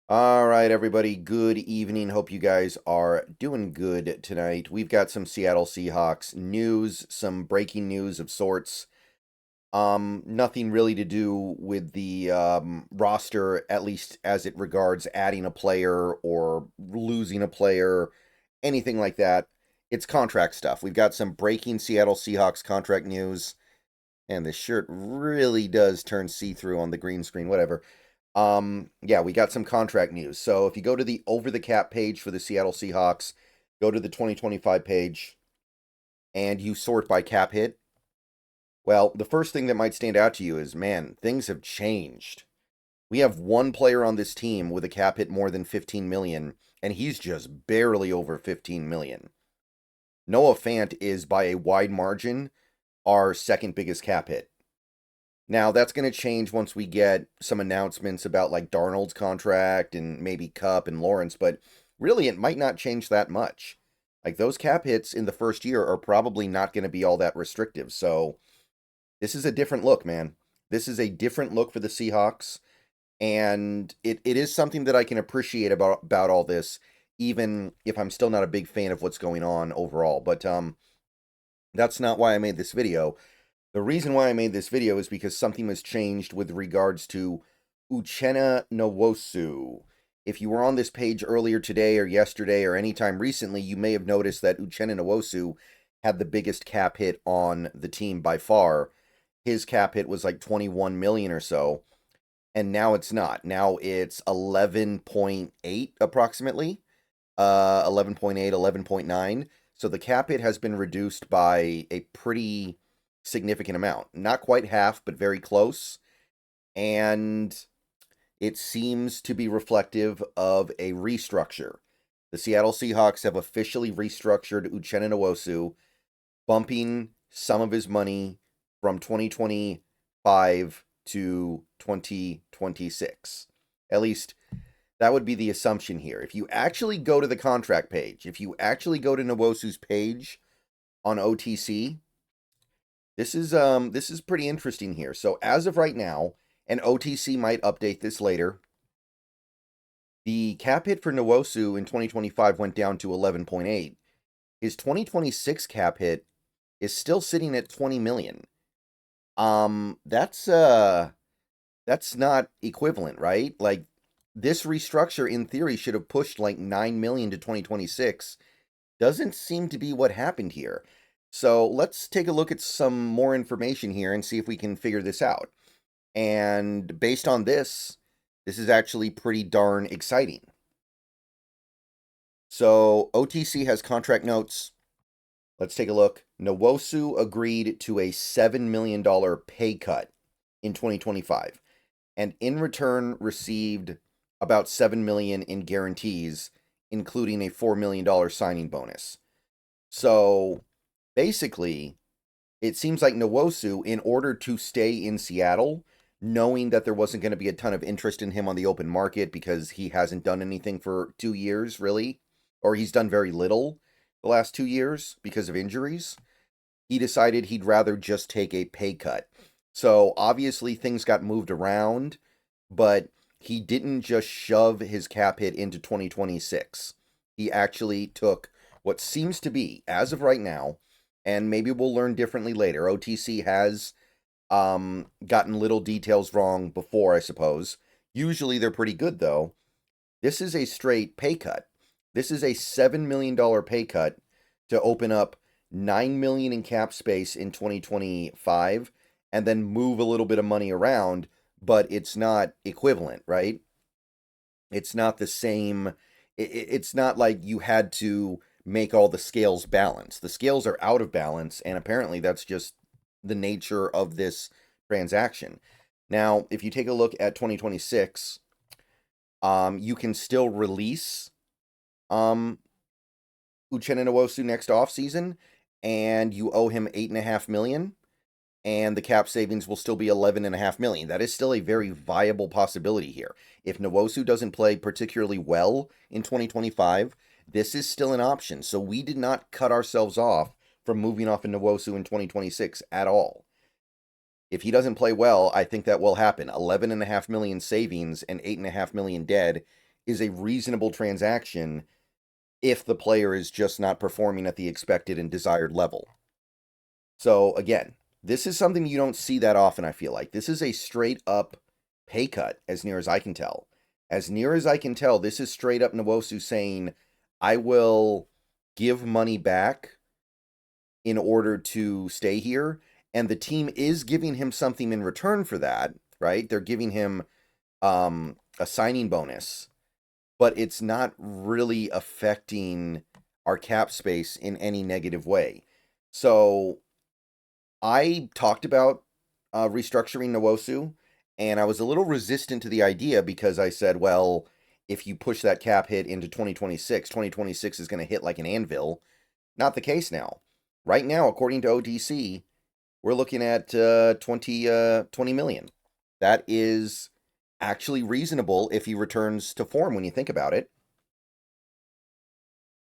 All right, everybody. Good evening. Hope you guys are doing good tonight. We've got some Seattle Seahawks news, some breaking news of sorts. Nothing really to do with the roster, at least as it regards adding a player or losing a player, anything like that. It's contract stuff. We've got some breaking Seattle Seahawks contract news, and the shirt really does turn see-through on the green screen. Whatever. Yeah, we got some contract news. So if you go to the over the cap page for the Seattle Seahawks, go to the 2025 page, and you sort by cap hit, well, the first thing that might stand out to you is, man, things have changed. We have one player on this team with a cap hit more than 15 million, and he's just barely over 15 million. Noah Fant is by a wide margin our second biggest cap hit. Now, that's going to change once we get some announcements about like Darnold's contract and maybe Cup and Lawrence, but really it might not change that much. Like those cap hits in the first year are probably not going to be all that restrictive. So, this is a different look, man. This is a different look for the Seahawks, and it is something that I can appreciate about all this, even if I'm still not a big fan of what's going on overall. But that's not why I made this video. The reason why I made this video is because something was changed with regards to Uchenna Nwosu. If you were on this page earlier today or yesterday or anytime recently, you may have noticed that Uchenna Nwosu had the biggest cap hit on the team by far. His cap hit was like 21 million or so, and now it's not. Now it's 11.8 approximately. 11.8, 11.9. So the cap hit has been reduced by a pretty significant amount. Not quite half, but very close. And it seems to be reflective of a restructure. The Seattle Seahawks have officially restructured Uchenna Nwosu, bumping some of his money from 2025 to 2026. At least that would be the assumption here. If you actually go to the contract page, if you actually go to Nwosu's page on OTC, this is pretty interesting here. So as of right now, and OTC might update this later, the cap hit for Nwosu in 2025 went down to 11.8. His 2026 cap hit is still sitting at 20 million. That's not equivalent, right? Like this restructure in theory should have pushed like 9 million to 2026. Doesn't seem to be what happened here. So let's take a look at some more information here and see if we can figure this out. And based on this, this is actually pretty darn exciting. So OTC has contract notes. Let's take a look. Nwosu agreed to a $7 million pay cut in 2025, and in return received about $7 million in guarantees, including a $4 million signing bonus. So basically, it seems like Nwosu, in order to stay in Seattle, knowing that there wasn't going to be a ton of interest in him on the open market because he hasn't done anything for 2 years, really, or he's done very little the last 2 years because of injuries, he decided he'd rather just take a pay cut. So obviously things got moved around, but he didn't just shove his cap hit into 2026. He actually took what seems to be, as of right now, and maybe we'll learn differently later. OTC has gotten little details wrong before, I suppose. Usually they're pretty good, though. This is a straight pay cut. This is a $7 million pay cut to open up $9 million in cap space in 2025 and then move a little bit of money around, but it's not equivalent, right? It's not the same. It's not like you had to make all the scales balance. The scales are out of balance, and apparently that's just the nature of this transaction. Now, if you take a look at 2026, you can still release Uchenna Nwosu next offseason, and you owe him $8.5 million, and the cap savings will still be $11.5 million. That is still a very viable possibility here. If Nwosu doesn't play particularly well in 2025, this is still an option. So we did not cut ourselves off from moving off of Nwosu in 2026 at all. If he doesn't play well, I think that will happen. $11.5 million savings and $8.5 million dead is a reasonable transaction if the player is just not performing at the expected and desired level. So again, this is something you don't see that often, I feel like. This is a straight up pay cut, as near as I can tell. As near as I can tell, this is straight up Nwosu saying, I will give money back in order to stay here. And the team is giving him something in return for that, right? They're giving him a signing bonus, but it's not really affecting our cap space in any negative way. So I talked about restructuring Nwosu, and I was a little resistant to the idea because I said, well, if you push that cap hit into 2026, 2026 is going to hit like an anvil. Not the case now. Right now, according to OTC, we're looking at 20 million. That is actually reasonable if he returns to form when you think about it.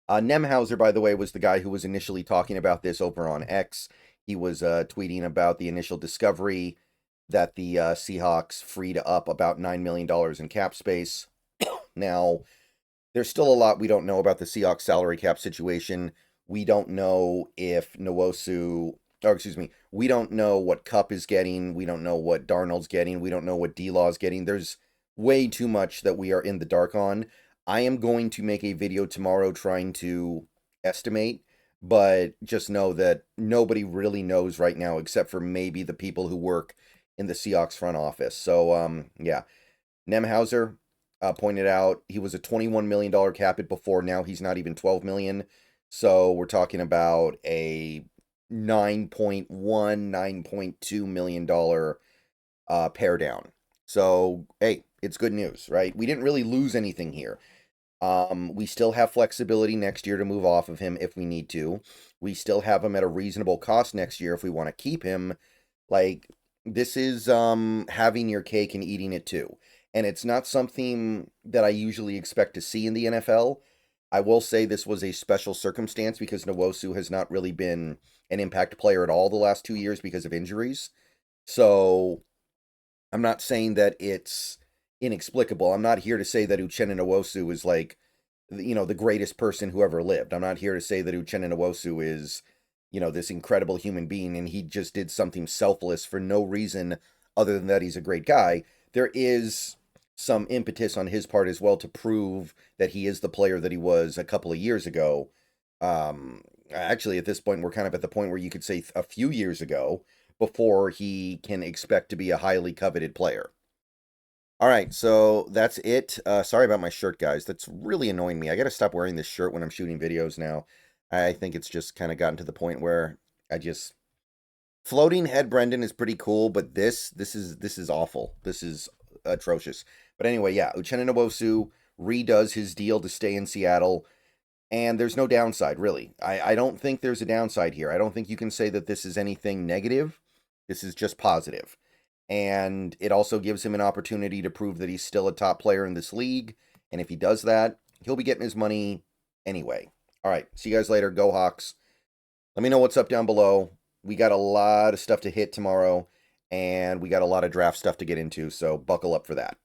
Nemhauser, by the way, was the guy who was initially talking about this over on X. He was tweeting about the initial discovery that the Seahawks freed up about $9 million in cap space. Now, there's still a lot we don't know about the Seahawks salary cap situation. We don't know if Nwosu, or excuse me, we don't know what Cup is getting. We don't know what Darnold's getting. We don't know what D-Law's getting. There's way too much that we are in the dark on. I am going to make a video tomorrow trying to estimate, but just know that nobody really knows right now except for maybe the people who work in the Seahawks front office. So, yeah. Nemhauser pointed out he was a $21 million cap hit before. Now he's not even $12 million. So we're talking about a $9.1, $9.2 million pair down. So, hey, it's good news, right? We didn't really lose anything here. We still have flexibility next year to move off of him if we need to. We still have him at a reasonable cost next year if we want to keep him. Like, this is having your cake and eating it too. And it's not something that I usually expect to see in the NFL. I will say this was a special circumstance because Nwosu has not really been an impact player at all the last 2 years because of injuries. So I'm not saying that it's inexplicable. I'm not here to say that Uchenna Nwosu is like, the greatest person who ever lived. I'm not here to say that Uchenna Nwosu is, this incredible human being and he just did something selfless for no reason other than that he's a great guy. There is some impetus on his part as well to prove that he is the player that he was a couple of years ago. Actually, at this point, we're kind of at the point where you could say a few years ago before he can expect to be a highly coveted player. All right, so that's it. Sorry about my shirt, guys. That's really annoying me. I got to stop wearing this shirt when I'm shooting videos now. I think it's just kind of gotten to the point where floating head Brendan is pretty cool, but this is awful. This is atrocious. But anyway, yeah, Uchenna Nwosu redoes his deal to stay in Seattle, and there's no downside, really. I don't think there's a downside here. I don't think you can say that this is anything negative. This is just positive. And it also gives him an opportunity to prove that he's still a top player in this league. And if he does that, he'll be getting his money anyway. All right, see you guys later. Go Hawks. Let me know what's up down below. We got a lot of stuff to hit tomorrow, and we got a lot of draft stuff to get into, so buckle up for that.